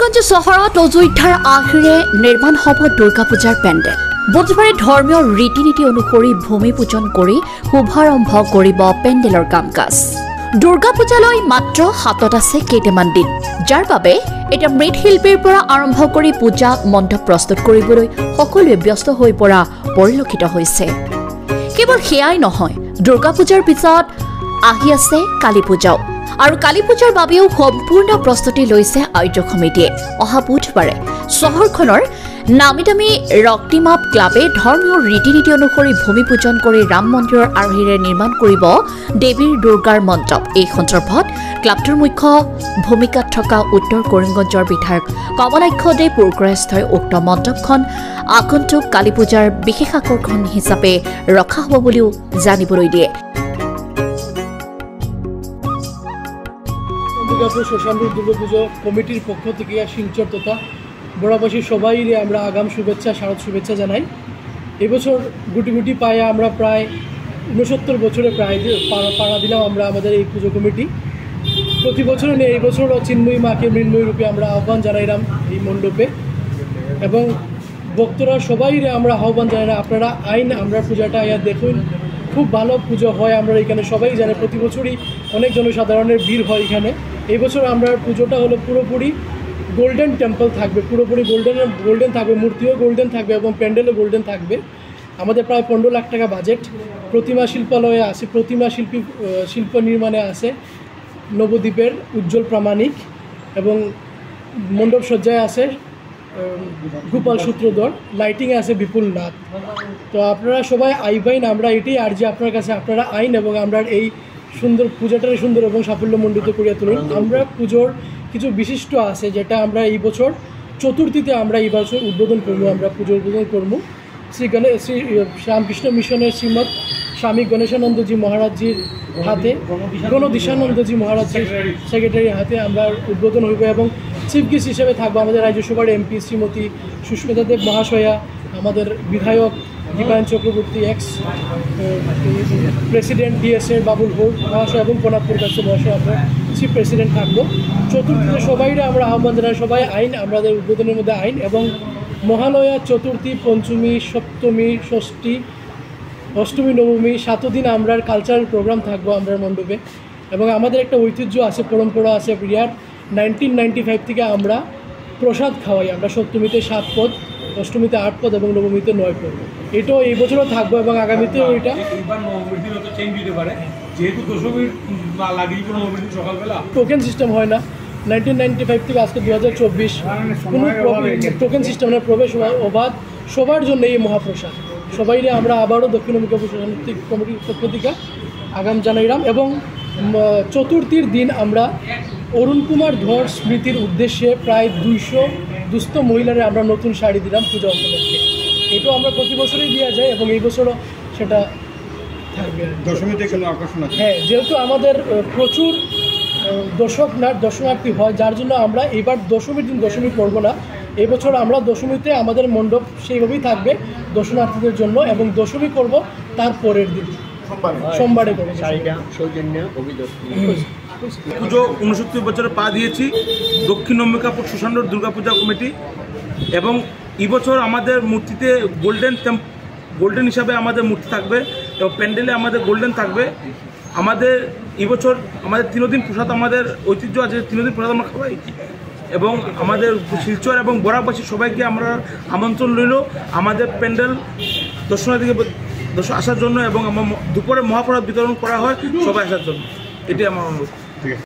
করিমগঞ্জ চহৰত অযোধ্যাৰ আখেৰে নিৰ্মাণ হ'ব দুৰ্গা পূজাৰ পেণ্ডেল। বুধবাৰে ধৰ্মীয় ৰীতি নীতি অনুসৰি ভূমি পূজন কৰি শুভাৰম্ভ কৰিব পেণ্ডেলৰ কাম কাজ। দুৰ্গা পূজালৈ মাত্ৰ হাতত আছে কেইটামান দিন, যাৰ বাবে এটা মৃৎশিল্পীৰ পৰা আৰম্ভ কৰি পূজা মণ্ডপ প্ৰস্তুত কৰিবলৈ সকলোৱে ব্যস্ত হৈ পৰা পৰিলক্ষিত হৈছে। কেৱল সেয়াই নহয়, দুৰ্গা পূজাৰ পিছত আহি আছে কালী পূজাও। আৰু কালী পূজাৰ বাবেও সম্পূৰ্ণ প্ৰস্তুতি লৈছে আয়োজক সমিতিয়ে। অহা বুধবাৰে চহৰখনৰ নামী দামী ৰক্তিমাপ ক্লাবে ধৰ্মীয় ৰীতি নীতি অনুসৰি ভূমি পূজন কৰি ৰাম মন্দিৰৰ আৰ্হিৰে নিৰ্মাণ কৰিব দেৱীৰ দুৰ্গাৰ মণ্ডপ। এই সন্দৰ্ভত ক্লাবটোৰ মুখ্য ভূমিকাত থকা উত্তৰ কৰিমগঞ্জৰ বিধায়ক কমলাক্ষ দে পুৰকায়স্থই উক্ত মণ্ডপখন আগন্তুক কালী পূজাৰ বিশেষ আকৰ্ষণ হিচাপে ৰখা হ'ব বুলিও জানিবলৈ দিয়ে। শ্মশানপুর দুর্গাপুজো কমিটির পক্ষ থেকে শিলচর তথা বড়াবাসী সবাই আমরা আগাম শুভেচ্ছা শারদ শুভেচ্ছা জানাই। এবছর গুটি গুটি পায়ে আমরা প্রায় 69 বছরে প্রায় পাড়া দিলাম আমরা আমাদের এই পুজো কমিটি। প্রতি বছর নিয়ে এই বছরও চিন্ময়ী মাকে মৃন্ময়ী রূপে আমরা আহ্বান জানাইলাম এই মণ্ডপে, এবং ভক্তরা সবাই আমরা আহ্বান জানাই আপনারা আইন আমরা পূজাটা দেখুন। খুব ভালো পুজো হয় আমরা এখানে, সবাই জানে প্রতি বছরই অনেক জনসাধারণের ভিড় হয় এখানে। এই বছর আমরা পুজোটা হলো পুরোপুরি গোল্ডেন টেম্পল থাকবে, পুরোপুরি গোল্ডেন থাকবে, মূর্তিও গোল্ডেন থাকবে এবং প্যান্ডেলও গোল্ডেন থাকবে। আমাদের প্রায় 15 লাখ টাকা বাজেট। প্রতিমা শিল্পালয়ে আছে, প্রতিমা শিল্প নির্মাণে আছে নবদ্বীপের উজ্জ্বল প্রামাণিক, এবং মণ্ডপ সজ্জায় আছে গোপাল সূত্রধর, লাইটিংয়ে আছে বিপুল নাথ। তো আপনারা সবাই আইবাইন, আমরা এটাই আর যে আপনার কাছে আপনারা আইন এবং আমরা এই সুন্দর পূজাটারে সুন্দর এবং সাফল্যমণ্ডিত করিয়া তুলুন। আমরা পুজোর কিছু বিশিষ্ট আছে যেটা আমরা এই বছর চতুর্থীতে আমরা এই বছর উদ্বোধন করবো, আমরা পুজোর উদ্বোধন করবো শ্রী রামকৃষ্ণ মিশনের শ্রীমৎ স্বামী গণেশানন্দজি মহারাজজির হাতে, গণদিশানন্দজি মহারাজজির সেক্রেটারির হাতে আমরা উদ্বোধন হইব। এবং চিফ গেস্ট হিসেবে থাকবো আমাদের রাজ্যসভার এমপি শ্রীমতী সুস্মিতা দেব মহাশয়া, আমাদের বিধায়ক দীপায়ন চক্রবর্তী, এক্স প্রেসিডেন্ট ডিএসএর বাবুল ভোট মহাশয় এবং কনাকপুর কাছে মহাশয়, আমরা চিফ প্রেসিডেন্ট থাকবো। চতুর্থীতে সবাইরা আমরা আহ্বান জানাই, সবাই আইন আমাদের উদ্বোধনের মধ্যে আইন, এবং মহালয়া, চতুর্থী, পঞ্চমী, সপ্তমী, ষষ্ঠী, অষ্টমী, নবমী 7 দিন আমরা কালচারাল প্রোগ্রাম থাকবো আমরা মণ্ডপে। এবং আমাদের একটা ঐতিহ্য আছে, পরম্পরা আছে, বিরাট 1995 থেকে আমরা প্রসাদ খাওয়াই। আমরা সপ্তমীতে 7 পদ, অষ্টমীতে 8 পদ এবং নবমীতে 9 পদ। এটাও এই বছরও থাকবো এবং আগামীতেও এটা যেহেতু দশমীর সকালবেলা টোকেন সিস্টেম হয় না, 1995 থেকে আজকে 2024 কোনো টোকেন সিস্টেম না, প্রবেশ অবাধ সবার জন্য এই মহাপ্রসাদ। সবাইরে আমরা আবারও দক্ষিণমুখী প্রশাসনিক কমিটির পক্ষ থেকে আগাম জানাইলাম। এবং চতুর্থীর দিন আমরা অরুণ কুমার ধর স্মৃতির উদ্দেশ্যে প্রায় 200 দুস্থ মহিলারে আমরা নতুন শাড়ি দিলাম পূজা উপলক্ষে। এটাও আমরা প্রতি বছরই দেওয়া যায় এবং এই বছরও সেটা থাকবে। দশমীতে কোনো আকর্ষণ আছে? হ্যাঁ, যেহেতু আমাদের প্রচুর দর্শনার্থী হয়, যার জন্য আমরা এবার দশমীর দিন দশমী করবো না। এই বছর আমরা দশমীতে আমাদের মণ্ডপ সেইভাবেই থাকবে দর্শনার্থীদের জন্য, এবং দশমী করব তার পরের দিন সোমবারে করবো। পুজো 69 বছরে পা দিয়েছি দক্ষিণ অম্বিকাপুর শ্মশানপুর দুর্গাপূজা কমিটি, এবং এবছর আমাদের মূর্তিতে গোল্ডেন হিসাবে আমাদের মূর্তি থাকবে এবং প্যান্ডেলে আমাদের গোল্ডেন থাকবে। আমাদের এবছর আমাদের 3 দিন প্রসাদ, আমাদের ঐতিহ্য আছে 3 দিন প্রসাদ আমরা খাওয়াই, এবং আমাদের শিলচর এবং বরাকবাসী সবাইকে আমরা আমন্ত্রণ রইল আমাদের প্যান্ডেল দর্শনার্থীকে আসার জন্য, এবং দুপুরে মহাপ্রসাদ বিতরণ করা হয় সবাই আসার জন্য। এটাই আমার অনুরোধ।